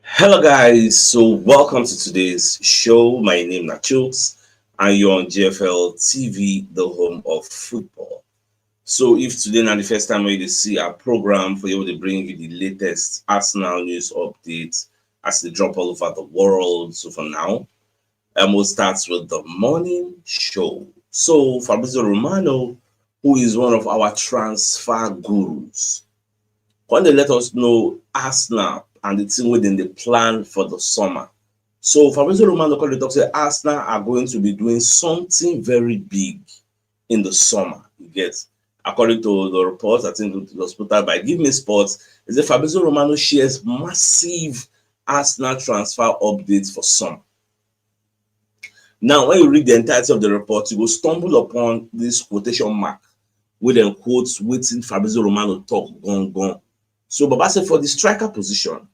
Hello guys, so welcome to today's show. My name is CHUKS and you're on GFL TV, the home of football. So if today not the first time you see our program for you to bring you the latest Arsenal news updates as they drop all over the world. So for now, we'll start with the morning show. So Fabrizio Romano, who is one of our transfer gurus, when they let us know Arsenal and the team within the plan for the summer. So Fabrizio Romano called the talk say Arsenal are going to be doing something very big in the summer. You get, according to the reports, I think it was put out by Give Me Sports, is that Fabrizio Romano shares massive Arsenal transfer updates for summer. Now, when you read the entirety of the report, you will stumble upon this quotation mark with them quotes waiting Fabrizio Romano talk gone. So Baba said for the striker position,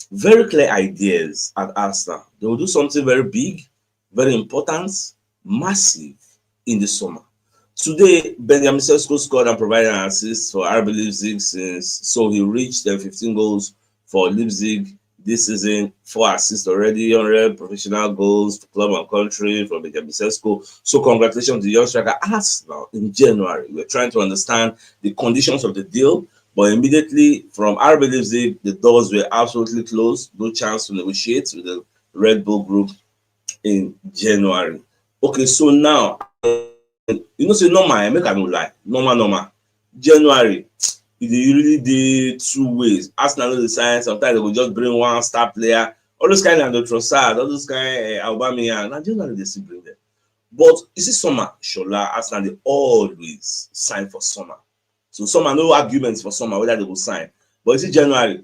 very clear ideas at Arsenal. They will do something very big, very important, massive in the summer. Today, Benjamin Sesko scored and provided an assist for RB Leipzig so he reached 15 goals for Leipzig this season, 4 assists already, 100 professional goals for club and country from Benjamin Sesko. So congratulations to the young striker. Arsenal in January, we're trying to understand the conditions of the deal. But immediately from RB Leipzig, the doors were absolutely closed. No chance to negotiate with the Red Bull Group in January. Okay, so now, say normal, make I no lie. Normal. January, they really did 2 ways. Arsenal know the sign. Sometimes they will just bring one star player. All those kind of the Trossard, all those kind of Aubameyang. Now, January, they still bring them. But you see, summer, Shola, Arsenal, they always sign for summer. So some are no arguments for summer whether they will sign. But you see, January,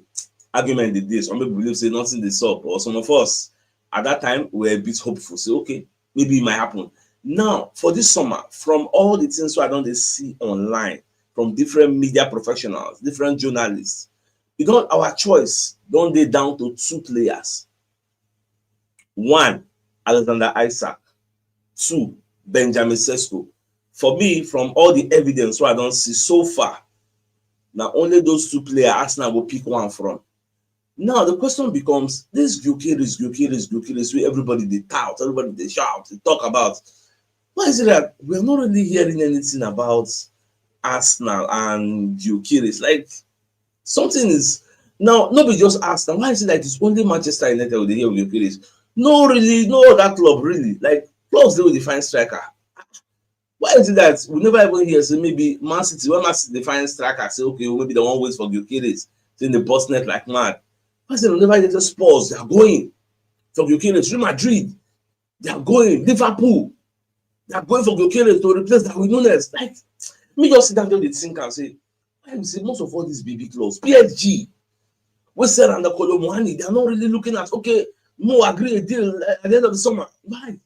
argument the day. Some people believe say nothing they up, or some of us at that time were a bit hopeful. Say, okay, maybe it might happen. Now, for this summer, from all the things I don't see online, from different media professionals, different journalists, you know, our choice don't they down to 2 players. 1, Alexander Isak. 2, Benjamin Sesko. For me, from all the evidence I don't see so far, now only those 2 players Arsenal will pick one from. Now the question becomes, this Gyökeres where everybody they tout, everybody they shout, they talk about. Why is it that we're not really hearing anything about Arsenal and Gyökeres? Like something is now nobody just Arsenal. Why is it like it's only Manchester United with the hear of Gyökeres? No, really, no other club really. Like clubs they will define striker. Why is it that we never even hear say maybe Man City, when Man City define striker, say okay, well, maybe the one waits for Gyökeres, saying the boss net like mad. Why is it we never hear the Spurs? They are going for Gyökeres. Real Madrid, they are going. Liverpool, they are going for Gyökeres to replace Darwin Núñez. Like me just sit down there with think and say, why we say most of all these big clubs, PSG, we said and the Colomwani, they are not really looking at okay, no agree a deal at the end of the summer. Why?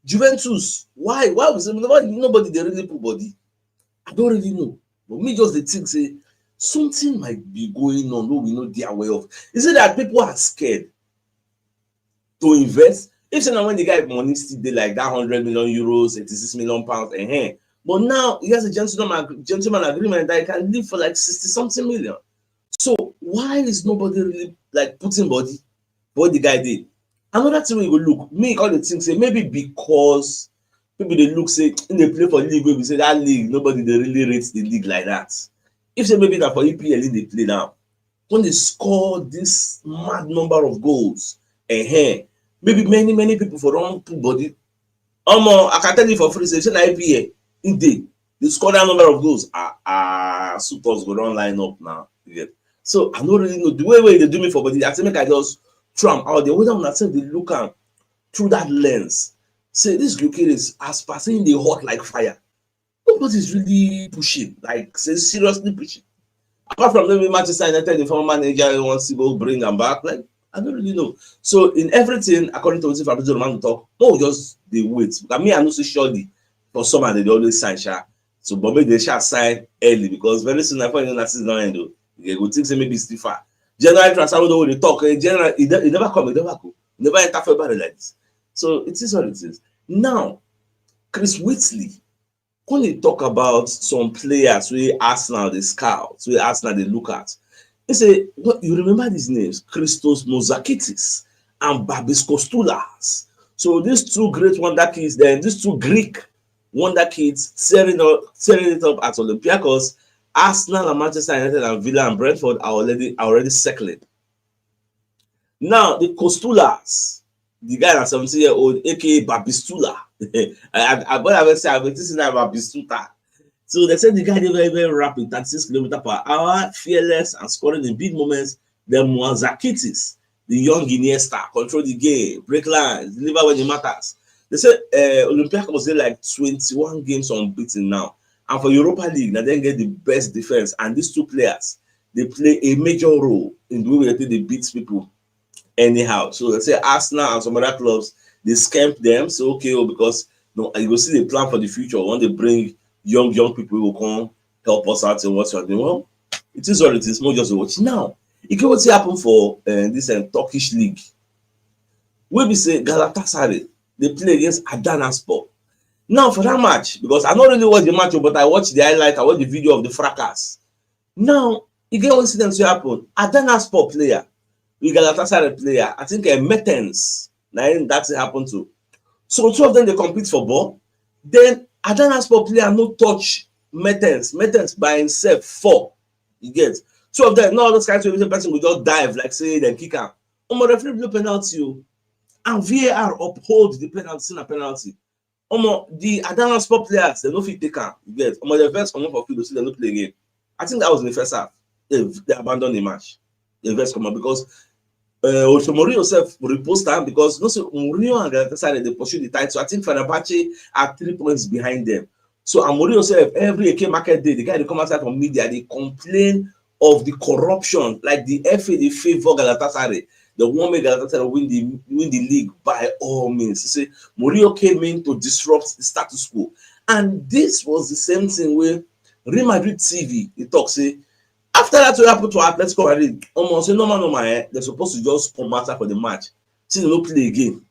Juventus, why we say nobody they really put body? I don't really know, but me just the think say something might be going on wey we no dey aware of. Is it that people are scared to invest? If say na when the guy money still dey like that 100 million euros, 86 million pounds, but now he has a gentleman agreement that he can live for like 60 something million. So why is nobody really like putting body what the guy did? Another thing we go look, me all the things say maybe because people they look say in they play for league where we say that league nobody they really rates the league like that. If say maybe that for EPL they play now, when they score this mad number of goals, maybe many people for don't put body. I can tell you for free, say na EPL in they score that number of goals. Suitors go down line up now. Yeah. So I don't really know the way they do me for body. I think I just throw am out there. Whether una say they look am through that lens, say this Gyökeres as per saying they hot like fire. Nobody's really pushing, like say seriously pushing. Apart from maybe Manchester United, the former manager wants to go bring them back. Like I don't really know. So in everything, according to what Fabrizio Romano talk, no, just they wait. I mean, I know so surely for summer they always sign sha. So but maybe they shall sign early because very soon after you know that season end, they go think say maybe it's too far. January transfer wey they talk, January it never come, it never go, never enter February like this. So it is what it is. Now, Chris Whitley, when he talk about some players wey Arsenal dey scout, wey Arsenal dey look at, He say, what you remember these names? Christos Mozakitis and Babis Kostulas. So these two great wonder kids, then these two Greek wonder kids tearing it up at Olympiacos. Arsenal and Manchester United and Villa and Brentford are already circling. Now the Kostulas, the guy at 17-year-old, aka Babistula. I say I've been saying Babistuta. So they said the guy did very, very rapid, 36 kilometers per hour, fearless and scoring in big moments. The Mwanzakitis, the young Iniesta, control the game, break lines, deliver when it matters. They said Olympiacos was like 21 games unbeaten now. And for Europa League, they then get the best defense. And these two players, they play a major role in the way they beat people anyhow. So let's say Arsenal and some other clubs, they scamp them. So okay, because no, you will see the plan for the future when they bring young people who will come help us out in what you're doing. Well, it is what it is. More just watch now. It can what happen for this Turkish league. We be say Galatasaray, they play against Adanaspor. Now for that match, because I not really watch the match, but I watch the highlight, I watch the video of the fracas. Now, you get one incident to happen. Adanaspor player, we Galatasaray player, I think Mertens, that's it happened to. So two of them, they compete for ball. Then Adanaspor player no touch Mertens by himself 4. You get two of them, no those kinds of person will just dive like say then kick out. Referee blow penalty, and VAR uphold the penalty. The Adanaspor players, they no fit take am. You get the first come up for field, so they no play again. I think that was in the first half. They abandoned the match. The first come up because Mourinho himself repost time because no, so Mourinho and Galatasaray they pursue the title. So I think Fenerbahce are 3 points behind them. So Mourinho himself every AK market day, the guy they come outside from media, they complain of the corruption, like the FA they favor Galatasaray. The one make Galatasaray win the league by all means. So say Mourinho came in to disrupt the status quo, and this was the same thing where Real Madrid TV they talk say. After that, what happened to Atletico Madrid? Almost normal, they're supposed to just come out for the match. See, they don't play again,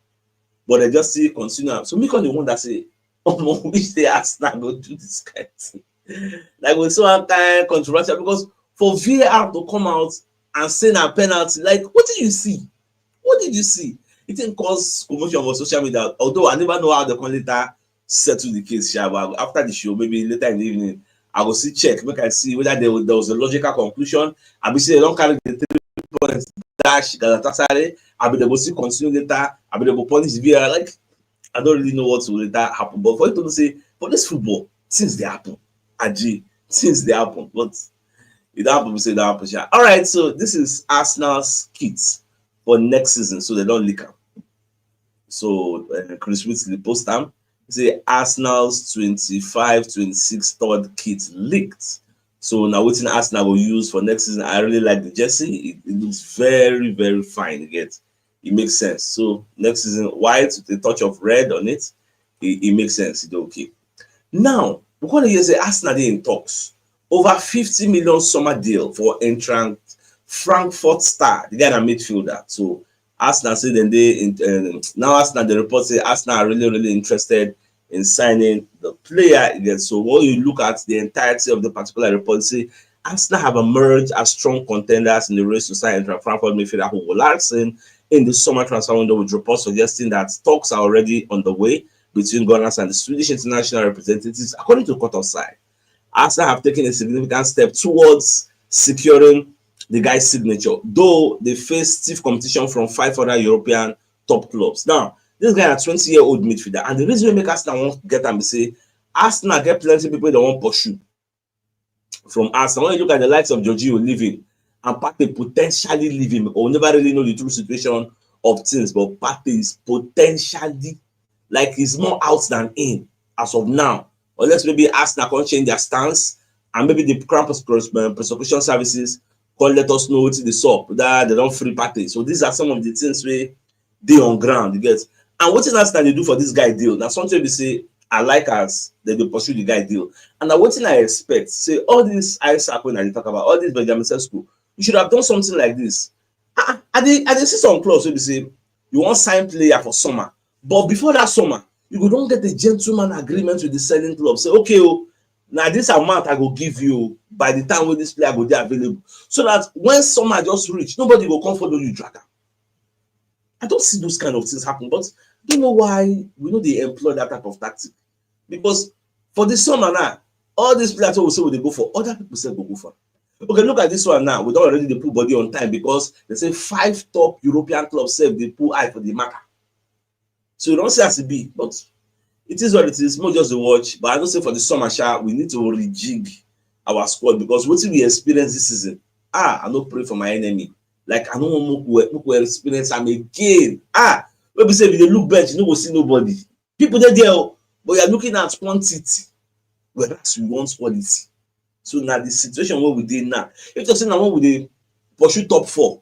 but they just see continue. So, me on the one that say, which they ask now go do this kind of thing. Like with so kind of controversial because for VAR to come out and say a penalty, like what did you see? What did you see? It didn't cause commotion on social media. Although I never know how they can later settle the case. But after the show, maybe later in the evening. I will see check, make I see whether there was a logical conclusion. I will say they don't carry the 3 points dash Galatasaray. I will they will see continue later. I will they will punish VAR. Like I don't really know what will later happen. But for you to say for this football, since they happen, since they happen, but it don't happen, we say that happen. All right, so this is Arsenal's kits for next season, so they don't leak them. So Chris Whitley post them. Say Arsenal's 25-26 third kit leaked. So now what Arsenal will use for next season. I really like the jersey. It looks very, very fine. It makes sense. So next season, white with a touch of red on it. It makes sense. It's okay. Now, we're going to hear say Arsenal in talks. Over 50 million summer deal for entrant Frankfurt star, the guy that midfielder. So Arsenal say then now Arsenal the report say Arsenal are really, really interested in signing the player again. So when you look at the entirety of the particular report, say Arsenal have emerged as strong contenders in the race to sign Frankfurt midfielder Hugo Larsson in the summer transfer window, with reports suggesting that talks are already on the way between Gunners and the Swedish international representatives. According to Cut Offside, Arsenal have taken a significant step towards securing the guy's signature, though they face stiff competition from 5 other European top clubs. Now, this guy is a 20-year-old midfielder, and the reason we make Arsenal want to get him is say Arsenal get plenty of people that want to pursue from Arsenal. When you look at the likes of Jorginho leaving and Partey potentially leaving, we never really know the true situation of things, but Partey is potentially like he's more out than in as of now. Unless maybe Arsenal can change their stance and maybe the Crown Prosecution Services can let us know what is up that they don't free Partey. So these are some of the things we they on ground, you get. And what else can they do for this guy deal? Now something we say I like us that they pursue the guy deal. And now what I expect, say all this Isaac when I talk about all this Benjamin Sesko, you should have done something like this. I see some clause where they say you want sign player for summer, but before that summer, you don't get a gentleman agreement with the selling club. Say, okay, Now this amount I go give you by the time when this player go dey available, so that when summer just reach, nobody go come follow you drag am. I don't see those kind of things happen, but I don't know why we know they employ that type of tactic. Because for the summer now, all these players wey we say we dey go for, other people say go for. Okay, look at this one now. We don already dey put body on time because they say 5 top European clubs sef dey put eye for the matter. So you don see as e be, but it is what it is. More just dey watch. But I know say for the summer sha, we need to rejig our squad because wetin we experience this season, I no pray for my enemy. Like I no wan make we experience am again. Wey be say if you dey look bench, you no go see nobody. People dey there, but you are looking at quantity, whereas we want quality. So now the situation where we dey now, if you say na when we dey pursue top 4,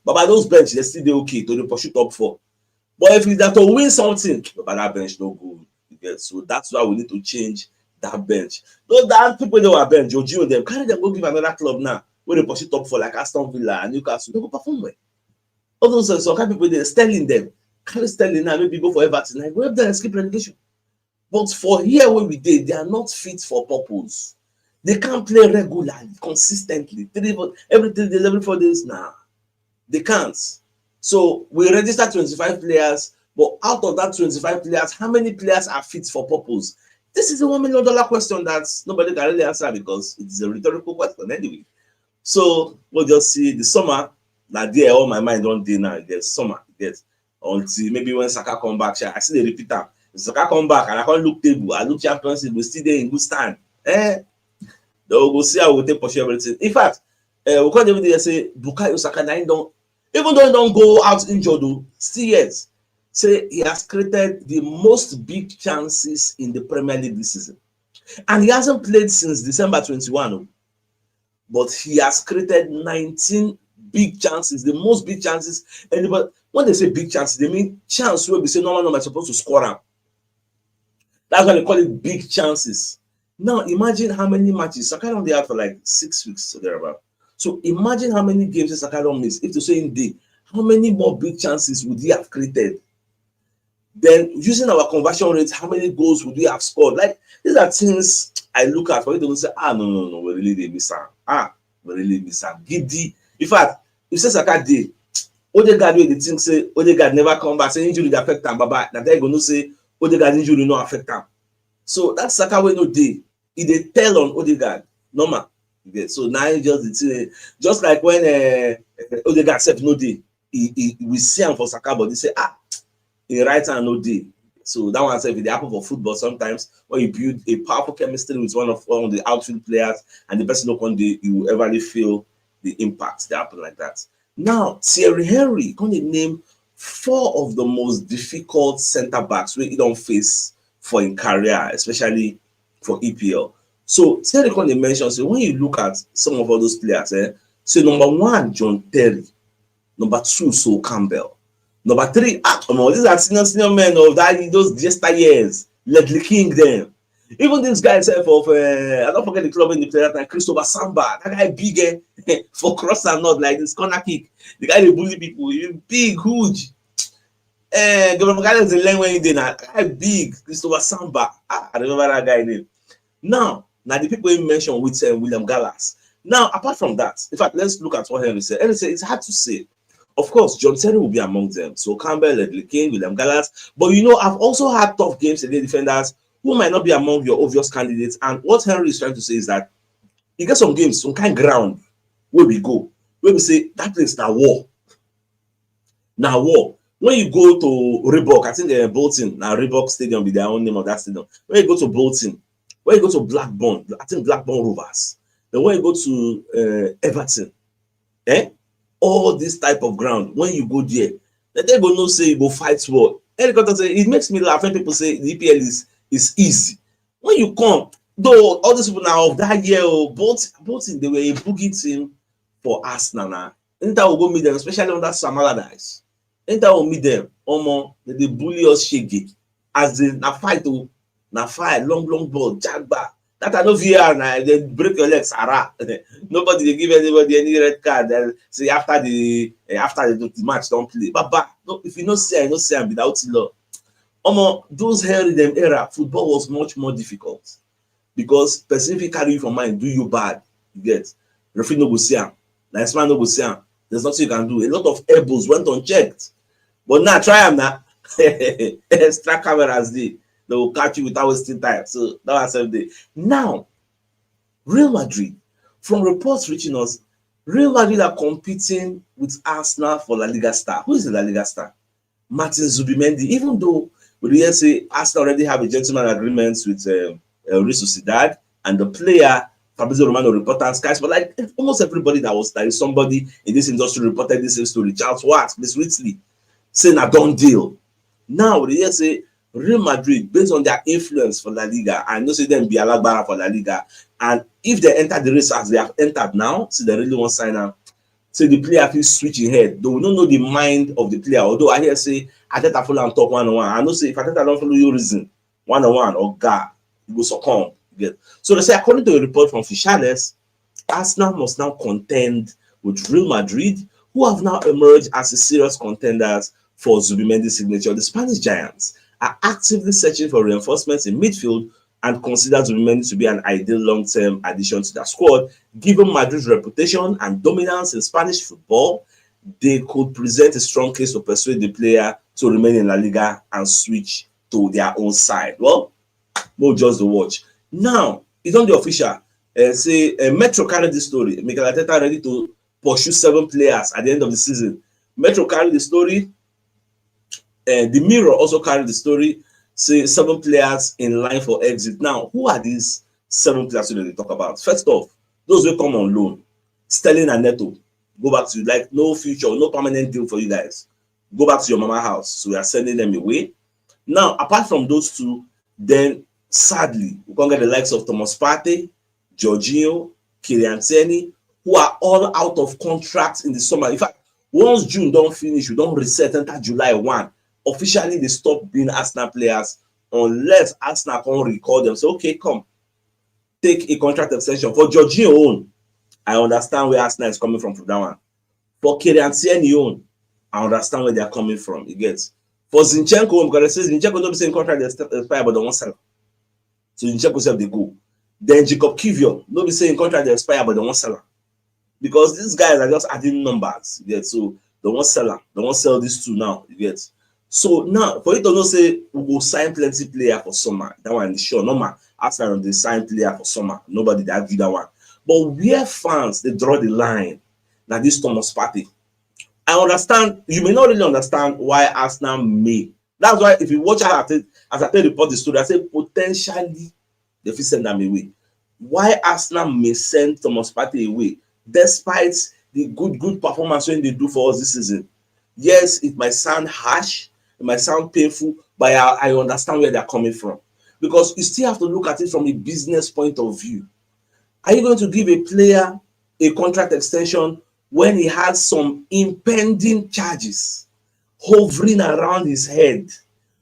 but those bench they still dey okay to dey pursue top 4. But if it's that to win something, but that bench no good. So that's why we need to change that bench. Those that people they were bench, Jorginho them carry them go give another club now where they pursue top 4 like Aston Villa and Newcastle. They go perform well. All those some kind of people they Sterling them carry Sterling now maybe go for Everton. Like we have them escape relegation. But for here where we did, they are not fit for purpose. They can't play regularly, consistently. Every 3 days, every 4 days. Nah, they can't. So we register 25 players, but out of that 25 players, how many players are fit for purpose? This is a $1 million question that nobody can really answer because it's a rhetorical question anyway. So we'll just see the summer. Now there, all my mind don't day now. There's summer. There's until maybe when Saka come back, I see the repeater. Saka come back and I can't look table. I look Champions League. We still there in good stand. They will go see how we take pursue everything. In fact, we can't even say Bukayo Saka don't, even though he don't go out injured, still yes, say he has created the most big chances in the Premier League this season, and he hasn't played since December 21. But he has created 19 big chances, the most big chances. And when they say big chances, they mean chance where we say no one is supposed to score them. That's why they call it big chances. Now imagine how many matches Saka don dey out for like 6 weeks or thereabout. So imagine how many games Saka don miss. If to say in day, how many more big chances would he have created? Then using our conversion rate, how many goals would we have scored? Like these are things I look at for you to say, no, we really dey miss am. We really miss am. Giddy. In fact, if say Saka dey, Odegaard wey dey think say Odegaard never come back, say injury dey affect am, baba. Na there you go know say Odegaard injury no affect am. So that Saka wey no dey, e dey tell on Odegaard normal. So now just like when Odegaard sef no dey, we see am for Saka body say in right hand no dey. So that one sef dey happen for football sometimes when you build a powerful chemistry with one of the outfield players and the person no come dey, you will everly feel the impact that happen like that. Now Thierry Henry come dey name 4 of the most difficult centre backs wey he don face for him career, especially for EPL. So Thierry come dey mention, so when you look at some of all those players, so number 1, John Terry, number 2, Sol Campbell, number 3, these are senior men of those yesteryears, Ledley King them. Even this guy self of I don't forget the club in the player that time, Christopher Samba, that guy big for cross and not like this corner kick. The guy they bully people, big, huge. Gabriel Magalhaes is the lane when he did that guy big, Christopher Samba. I remember that guy name. Now the people you mentioned with William Gallas. Now, apart from that, in fact, let's look at what Henry said. Henry said it's hard to say. Of course, John Terry will be among them. So Campbell, Ledley King, William Gallas. But I've also had tough games against defenders who might not be among your obvious candidates. And what Henry is trying to say is that you get some games, some kind of ground where we go, where we say that place now war. Now war. When you go to Reebok, I think Bolton, now Reebok Stadium be their own name of that stadium. When you go to Bolton, when you go to Blackburn, I think Blackburn Rovers. Then when you go to Everton, all this type of ground, when you go there, they go no say you go fight war. It makes me laugh when people say the EPL is easy. When you come, though all these people now of that year, Bolton, they were a boogie team for Arsenal now. Inter will go meet them, especially on that Sam Allardyce. Inter will meet them, they bully us shaggy. As in na fight, long ball, jack back. That I know VR now, they break your legs, nobody they give anybody any red card. Say after the match don't play. But no, if you not see, I not see without law. Those hairy them era, football was much more difficult. because person fit carry you for mind do you bad, you get, referee no go see am, nice man no go see am, there's nothing you can do. A lot of elbows went unchecked, but now try am na extra cameras dey, they will catch you without wasting time. So that was same day. Now Real Madrid, from reports reaching us, Real Madrid are competing with Arsenal for La Liga star. Who is the La Liga star? Martin Zubimendi. Even though we hear say Arsenal already have a gentleman agreement with Real Sociedad, and the player Fabrizio Romano reported on Sky, but like almost everybody that was like somebody in this industry reported this same story. Charles Watts, Miss Whitley, saying a done deal. Now we hear say Real Madrid, based on their influence for La Liga, I know say them be Alagbara for La Liga, and if they enter the race as they have entered now, so they really want to sign out. So the player fit switch in head. They will not know the mind of the player. Although I hear say Ateta follow and talk one-on-one. I know say if Ateta don't follow you reason one-on-one or God, you go succumb. You get. So they say according to a report from Fichales, Arsenal must now contend with Real Madrid, who have now emerged as a serious contenders for Zubimendi's signature. The Spanish Giants are actively searching for reinforcements in midfield and consider Zubimendi to be an ideal long-term addition to their squad. Given Madrid's reputation and dominance in Spanish football, they could present a strong case to persuade the player to remain in La Liga and switch to their own side. Well, we'll just watch. Now, it's on the official. Say Metro carried this story. Mikel Arteta ready to pursue 7 players at the end of the season. Metro carried the story. The Mirror also carried the story. Say 7 players in line for exit. Now, who are these 7 players that they talk about? First off, those will come on loan. Sterling and Neto. Go back to like no future, no permanent deal for you guys. Go back to your mama house. So we are sending them away. Now, apart from those 2, then sadly, we can't get the likes of Thomas Partey, Jorginho, Kylian Tierney, who are all out of contract in the summer. In fact, once June don't finish, we don't reset enter July 1. Officially, they stop being Arsenal players unless Arsenal can record them. So, okay, come, take a contract extension. For Jorginho own, I understand where Arsenal is coming from that one. For Kylian Tierney own, I understand where they are coming from. You get. For Zinchenko, because they say Zinchenko don't be saying contract expire, but they won't sell. So Zinchenko said they go. Then Jacob Kivior, don't be saying contract expire, but they won't sell. Because these guys are just adding numbers. You get. So they won't sell them. They won't sell these 2 now. You get. So now, for you to not say we will sign plenty player for summer, that one is sure. Normal, Arsenal they sign player for summer. Nobody they argue that one. But where fans they draw the line, now this Thomas Partey. I understand. You may not really understand why Arsenal may. That's why if you watch as I tell report the story, I say potentially they will send them away. Why Arsenal may send Thomas Partey away, despite the good performance when they do for us this season. Yes, it might sound harsh. It might sound painful, but I understand where they're coming from. Because you still have to look at it from a business point of view. Are you going to give a player a contract extension when he has some impending charges hovering around his head?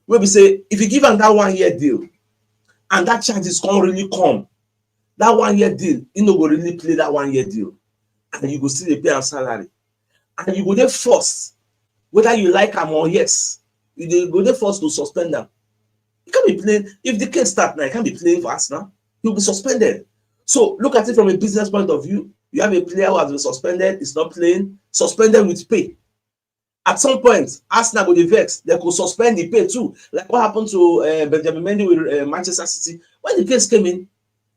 Where we say, if you give him that 1-year deal, and that charges can't really come, that 1-year deal, you know, go really play that 1-year deal. And you go still pay him salary. And you go there forced, whether you like him or yes. You go there forced to suspend them. You can't be playing. If the case start now, you can't be playing for Arsenal. He'll be suspended. So look at it from a business point of view. You have a player who has been suspended, is not playing, suspended with pay. At some point, Arsenal will be vexed. They could suspend the pay too. Like what happened to Benjamin Mendy with Manchester City. When the case came in,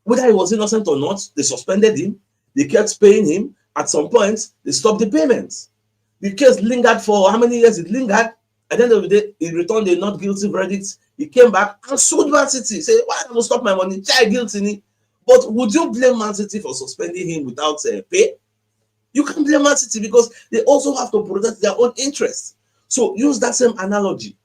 whether he was innocent or not, they suspended him. They kept paying him. At some point, they stopped the payments. The case lingered for how many years? It lingered. At the end of the day, he returned a not guilty verdict. He came back and sued Man City. Say, why don't you stop my money? Child guilty. But would you blame Man City for suspending him without pay? You can't blame Man City because they also have to protect their own interests. So use that same analogy.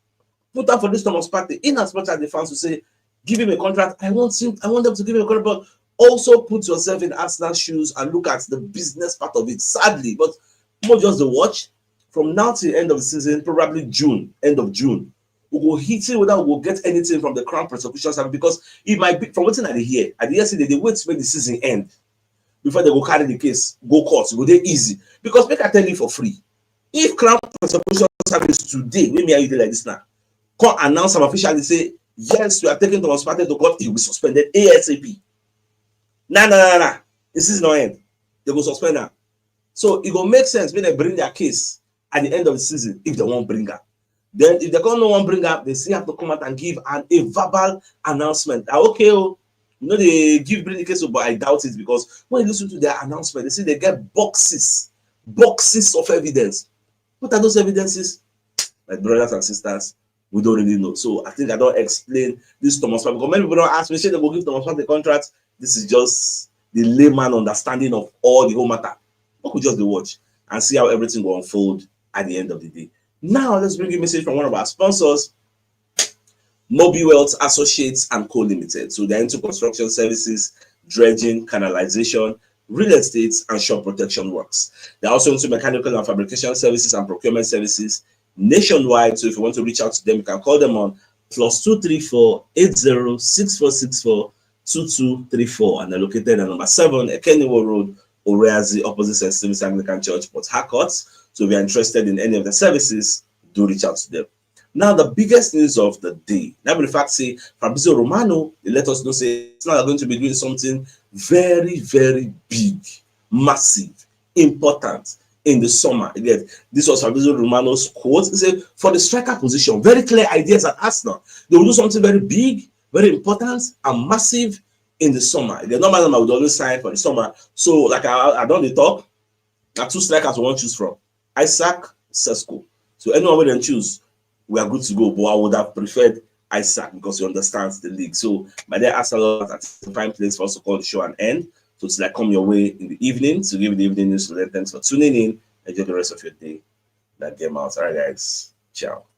Put up for this Thomas Partey. In as much as the fans will say, give him a contract. I want them to give him a contract, but also put yourself in Arsenal's shoes and look at the business part of it. Sadly, but more just the watch. From now till the end of the season, probably June, end of June, we will hit it whether we will get anything from the Crown Prosecution Service, because it might be from what's in at the year. At the yesterday, they wait to make the season end before they go carry the case, go court, go there easy. Because make I tell you for free, if Crown Prosecution Service today, when me and you like this now, come announce some officially say, yes, we are taking Thomas Partey to court, he will be suspended ASAP. Nah. This is no end. They go suspend her. So it go make sense when they bring their case at the end of the season if they won't bring her. Then if they can't no one bring up, they still have to come out and give a verbal announcement. Okay, oh, you know they give bring the case, but I doubt it because when you listen to their announcement, they see they get boxes of evidence. What are those evidences? My brothers and sisters, we don't really know. So I think I don't explain this Thomas Partey because many people don't ask me, say they will give Thomas Partey the contract. This is just the layman understanding of all the whole matter. We could just watch and see how everything will unfold at the end of the day. Now let's bring you a message from one of our sponsors, Moby Wealth Associates and Co Limited. So they're into construction services, dredging, canalization, real estate, and shore protection works. They're also into mechanical and fabrication services and procurement services nationwide. So if you want to reach out to them, you can call them on +234 80 2234, and they're located at number 7 Ekeniwo Road, Oreazi, opposite St. Stephen's Anglican Church, Port Harcourt. So if you're interested in any of the services, do reach out to them. Now, the biggest news of the day, now in fact, say Fabrizio Romano, they let us know, say it's now going to be doing something very, very big, massive, important in the summer. Again, this was Fabrizio Romano's quote. He said, for the striker position, very clear ideas at Arsenal. They will do something very big, very important, and massive in the summer. The normal number would always sign for the summer. So, like I don't talk, there are 2 strikers we want to choose from: Isaac, Sesko. So anyone we then choose, we are good to go. But I would have preferred Isaac because he understands the league. So my dear Arsenal, that's a fine place for us to call the show and end. So it's like come your way in the evening to give you the evening news. So thanks for tuning in. Enjoy the rest of your day. That game out. All right, guys. Ciao.